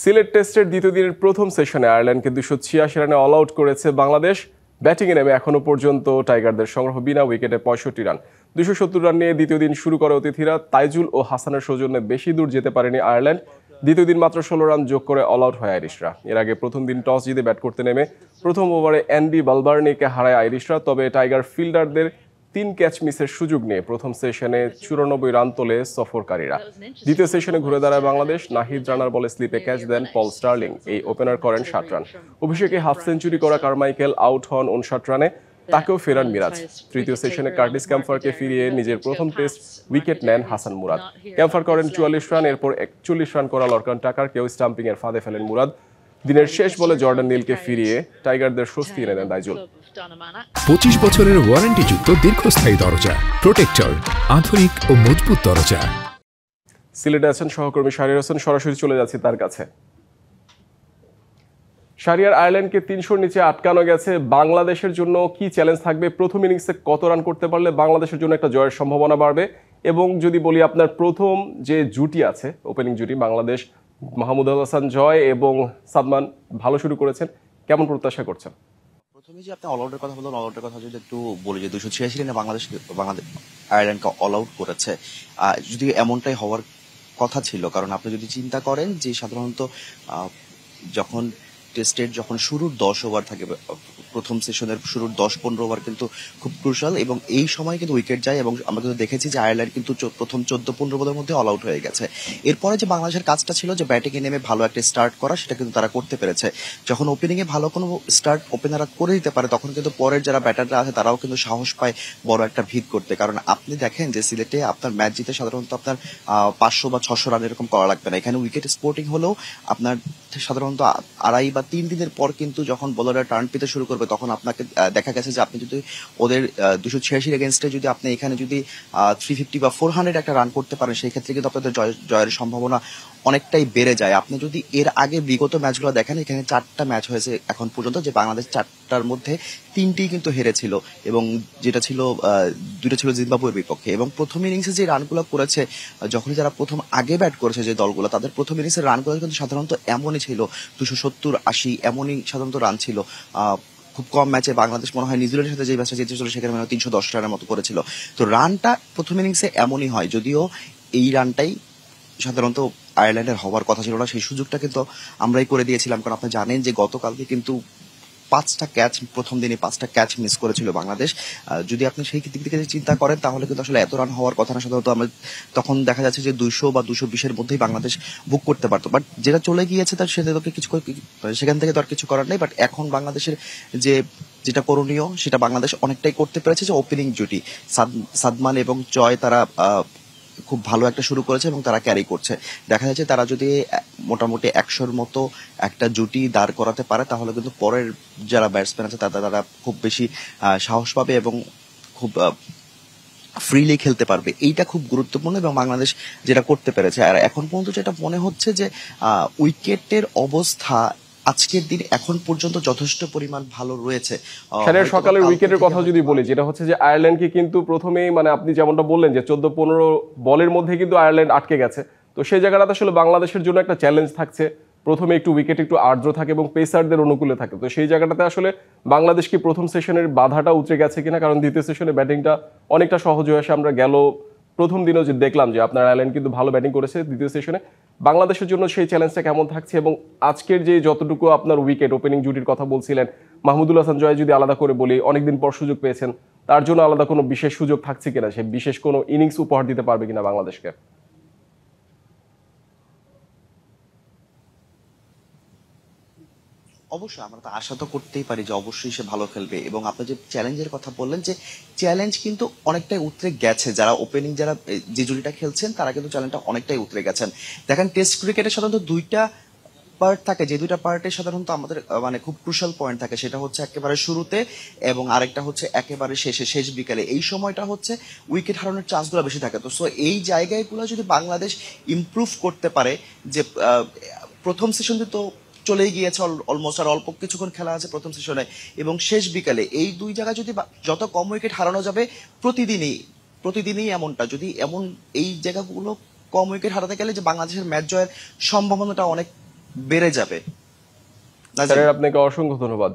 সিলেট টেস্টের দ্বিতীয় দিনের প্রথম সেশনে আয়ারল্যান্ডকে 286 রানে অল আউট করেছে বাংলাদেশ। ব্যাটিংয়ে নেমে এখনো পর্যন্ত টাইগারদের সংগ্রহ বিনা উইকেটে 65 রান। 270 রান নিয়ে দ্বিতীয় দিন শুরু করে অতিথিরা। তাইজুল ও হাসানের সৌজন্যে বেশি দূর যেতে পারেনি আয়ারল্যান্ড। দ্বিতীয় দিন মাত্র 16 রান যোগ করে অল আউট হয় আইরিশরা। এর আগে প্রথম দিন টস জিতে ব্যাট করতে নেমে প্রথম ওভারে অ্যান্ডি বালবার্নিকে হারায় আইরিশরা। তবে টাইগার ফিল্ডারদের 3 ক্যাচ মিসের সুযোগ নিয়ে প্রথম সেশনে 94 রান তোলে সফরকারীরা। দ্বিতীয় সেশনে ঘুরে দাঁড়ায় বাংলাদেশ। নাহিদ রানার বলে স্লিপে ক্যাচ দেন পল স্টার্লিং। এই ওপেনার করেন 60 রান। অভিষেকে হাফ সেঞ্চুরি করা কারমাইকেল আউট হন 59 রানে, তাকেও ফেরান মিরাজ। তৃতীয় সেশনে কার্টিস ক্যাম্পারকে ফিরিয়ে নিজের প্রথম টেস্ট উইকেট নেন হাসান মুরাদ। ক্যাম্পার করেন 44 রান, এরপর 41 রান করা লরকান টাকারকেও স্টাম্পিং এর ফাঁদে ফেলেন মুরাদ। দিনের শেষ বলে জর্ডান নীলকে ফিরিয়ে টাইগারদের স্বস্তি এনে দেন তাইজুল। 25 বছরের ওয়ারেন্টিযুক্ত দীর্ঘস্থায়ী দরজা প্রোটেক্টর, আধুনিক ও মজবুত দরজা। সিলেটে আছেন সহকর্মী শাহরিয়ার হোসেন, সরাসরি চলে যাচ্ছি তার কাছে। শাহরিয়ার, আয়ারল্যান্ডকে 300-র নিচে আটকানো গেছে। বাংলাদেশের জন্য কি চ্যালেঞ্জ থাকবে? প্রথম ইনিংসে কত রান করতে পারলে বাংলাদেশের জন্য একটা জয়ের সম্ভাবনা বাড়বে? এবং যদি বলি আপনার প্রথম যে জুটি আছে, ওপেনিং জুটি, বাংলাদেশ মাহমুদুল হাসান জয় এবং সাদমান ভালো শুরু করেছেন, কেমন প্রত্যাশা করছেন? প্রথমে যে আপনি অল আউটের কথা বললেন, অল আউটের কথা যদি একটু বলি যে 286 রানে বাংলাদেশ আয়ারল্যান্ডকে অল আউট করেছে। যদি এমনটাই হওয়ার কথা ছিল, কারণ আপনি যদি চিন্তা করেন যে সাধারণত যখন টেস্টের যখন শুরুর 10 ওভার থাকে, প্রথম সেশনের শুরুর 10-15 ওভার কিন্তু খুব ক্রুশাল, এবং এই সময় কিন্তু উইকেট যায়। এবং আমরা কিন্তু দেখেছি যে আয়ারল্যান্ড কিন্তু প্রথম 14-15 ওভারের মধ্যে অল আউট হয়ে গেছে। এরপরে যে বাংলাদেশের কাজটা ছিল যে ব্যাটিংয়ে নেমে ভালো একটা স্টার্ট করা, সেটা কিন্তু তারা করতে পেরেছে। যখন ওপেনিংয়ে ভালো কোনো স্টার্ট ওপেনাররা করে দিতে পারে, তখন কিন্তু পরের যারা ব্যাটাররা আছে তারাও কিন্তু সাহস পায় বড় একটা ভিত করতে। কারণ আপনি দেখেন যে সিলেটে আপনার ম্যাচ জিতে সাধারণত আপনার 500 বা 600 রান এরকম করা লাগবে না। এখানে উইকেট স্পোর্টিং হলেও আপনার সাধারণত 2.5 বা 3 দিনের পর কিন্তু যখন বোলাররা টার্ন পেতে শুরু করবে, তখন আপনাকে দেখা গেছে যে আপনি যদি ওদের 286 এগেনস্টে যদি আপনি এখানে যদি 350 বা 400 একটা রান করতে পারেন, সেই ক্ষেত্রে কিন্তু আপনাদের জয়ের সম্ভাবনা অনেকটাই বেড়ে যায়। আপনি যদি এর আগে বিগত ম্যাচগুলো দেখেন, এখানে 4টা ম্যাচ হয়েছে এখন পর্যন্ত, যে বাংলাদেশ 4টার মধ্যে 3টি কিন্তু হেরেছিল, এবং যেটা ছিল 2টা ছিল জিম্বাবুয়ের বিপক্ষে। এবং প্রথম ইনিংসে যে রানগুলো করেছে, যখনই যারা প্রথম আগে ব্যাট করেছে যে দলগুলো, তাদের প্রথম ইনিংসের রানগুলো কিন্তু সাধারণত এমনই ছিল, 270-80 এমনই সাধারণত রান ছিল। খুব কম ম্যাচে বাংলাদেশ মনে হয় নিউজিল্যান্ডের সাথে যে ম্যাচটা জিতেছিল সেখানে মনে হয় 310 রানের মতো করেছিল। তো রানটা প্রথম ইনিংসে এমনই হয়, যদিও এই রানটাই সাধারণত আয়ারল্যান্ডের হওয়ার কথা ছিল না। সেই সুযোগটা কিন্তু আমরাই করে দিয়েছিলাম, কারণ আপনি জানেন যে গতকালকে কিন্তু 5টা ক্যাচ, প্রথম দিনে 5টা ক্যাচ মিস করেছিল বাংলাদেশ। যদি আপনি সেই দিক থেকে চিন্তা করেন, তাহলে কিন্তু আসলে এত রান হওয়ার কথা না। সাধারণত আমরা তখন দেখা যাচ্ছে যে 200 বা 220-এর মধ্যেই বাংলাদেশ বুক করতে পারতো, বাট যেটা চলে গিয়েছে তার সেখান থেকে তো আর কিছু করার নেই। বাট এখন বাংলাদেশের যেটা করণীয়, সেটা বাংলাদেশ অনেকটাই করতে পেরেছে। যে ওপেনিং জুটি সাদমান এবং জয়, তারা খুব ভালো একটা শুরু করেছে এবং তারা ক্যারি করছে। দেখা যাচ্ছে তারা যদি মোটামুটি 100-র মতো একটা জুটি দাঁড় করাতে পারে, তাহলে কিন্তু পরের যারা ব্যাটসম্যান আছে তারা খুব বেশি সাহস পাবে এবং খুব ফ্রিলি খেলতে পারবে। এইটা খুব গুরুত্বপূর্ণ, এবং বাংলাদেশ যেটা করতে পেরেছে। আর এখন পর্যন্ত যেটা মনে হচ্ছে যে উইকেটের অবস্থা আজকের দিন এখন পর্যন্ত যথেষ্ট পরিমাণ ভালো রয়েছে। সকালের উইকেটের কথা যদি বলি, যেটা হচ্ছে যে আয়ারল্যান্ডকে কিন্তু প্রথমেই, মানে আপনি যেমনটা বললেন যে 14-15 বলের মধ্যে কিন্তু আয়ারল্যান্ড আটকে গেছে। তো সেই জায়গাটাতে আসলে বাংলাদেশের জন্য একটা চ্যালেঞ্জ থাকছে। প্রথমে একটু উইকেট একটু আর্দ্র থাকে এবং পেসারদের অনুকূলে থাকে। তো সেই জায়গাটাতে আসলে বাংলাদেশ কি প্রথম সেশনের বাধাটা উতরে গেছে কিনা? কারণ দ্বিতীয় সেশনে ব্যাটিংটা অনেকটা সহজ হয়ে আসে। আমরা গেল প্রথম দিনও যে দেখলাম যে আপনার আয়ারল্যান্ড কিন্তু ভালো ব্যাটিং করেছে দ্বিতীয় সেশনে। বাংলাদেশের জন্য সেই চ্যালেঞ্জটা কেমন থাকছে? এবং আজকের যে যতটুকু আপনার উইকেট, ওপেনিং জুটির কথা বলছিলেন, মাহমুদুল হাসান জয় যদি আলাদা করে বলি, অনেকদিন পর সুযোগ পেয়েছেন, তার জন্য আলাদা কোনো বিশেষ সুযোগ থাকছে কিনা? সে বিশেষ কোনো ইনিংস উপহার দিতে পারবে কিনা বাংলাদেশকে? অবশ্যই আমরা তো আশা তো করতেই পারি যে অবশ্যই সে ভালো খেলবে। এবং আপনি যে চ্যালেঞ্জের কথা বললেন, যে চ্যালেঞ্জ কিন্তু অনেকটাই উতরে গেছে। যারা ওপেনিং, যারা যে জুটিটা খেলছেন, তারা কিন্তু চ্যালেঞ্জটা অনেকটাই উতরে গেছেন। দেখেন, টেস্ট ক্রিকেটে সাধারণত 2টা পার্ট থাকে, যে 2টা পার্টে সাধারণত আমাদের মানে খুব ক্রুশাল পয়েন্ট থাকে। সেটা হচ্ছে একেবারে শুরুতে, এবং আরেকটা হচ্ছে একেবারে শেষ বিকালে। এই সময়টা হচ্ছে উইকেট হারানোর চান্সগুলো বেশি থাকে। তো সো এই জায়গাগুলো যদি বাংলাদেশ ইমপ্রুভ করতে পারে, যে প্রথম সেশনে তো চলেই গিয়েছে অলমোস্ট, আর অল্প কিছুক্ষণ খেলা আছে প্রথম সেশনে, এবং শেষ বিকালে এই 2 জায়গায় যদি যত কম উইকেট হারানো যাবে প্রতিদিনই এমনটা, যদি এমন এই জায়গাগুলো কম উইকেট হারাতে গেলে যে বাংলাদেশের ম্যাচ জয়ের সম্ভাবনাটা অনেক বেড়ে যাবে। নাজিম, স্যারের আপনাকে অসংখ্য ধন্যবাদ।